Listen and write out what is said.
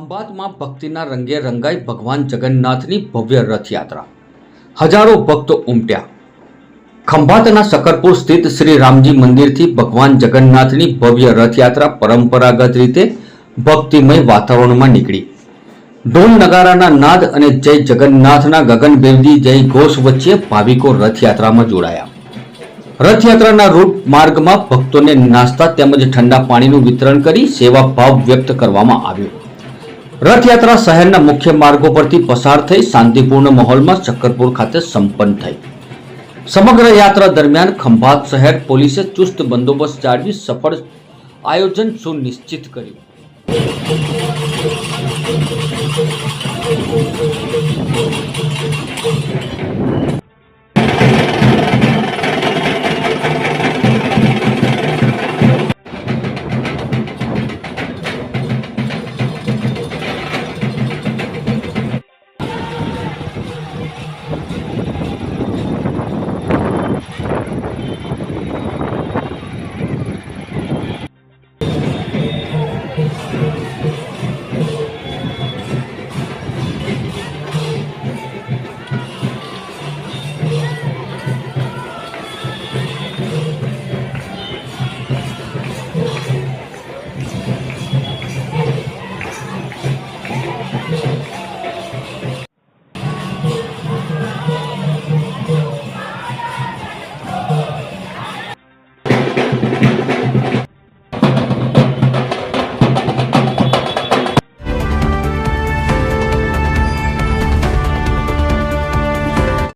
ખંભાતમાં ભક્તિના રંગે રંગાઈ ભગવાન જગન્નાથની ભવ્ય રથયાત્રા. હજારો ભક્તો ઉમટ્યા. ખંભાતના શકરપુર સ્થિત શ્રી રામજી મંદિરથી ભગવાન જગન્નાથની ભવ્ય રથયાત્રા પરંપરાગત રીતે ભક્તિમય વાતાવરણમાં નીકળી. ઢોલ નગારાના નાદ અને જય જગન્નાથના ગગનભેદી જય ઘોષ વચ્ચે ભાવિકો રથયાત્રામાં જોડાયા. રથયાત્રાના રૂટ માર્ગમાં ભક્તોને નાસ્તા તેમજ ઠંડા પાણીનું વિતરણ કરી સેવા ભાવ વ્યક્ત કરવામાં આવ્યો. રથયાત્રા શહેરના મુખ્ય માર્ગો પરથી પસાર થઈ શાંતિપૂર્ણ માહોલમાં શકરપુર ખાતે સંપન્ન થઈ. સમગ્ર યાત્રા દરમિયાન ખંભાત શહેર પોલીસે ચુસ્ત બંદોબસ્ત જાળવી સફળ આયોજન સુનિશ્ચિત કર્યું.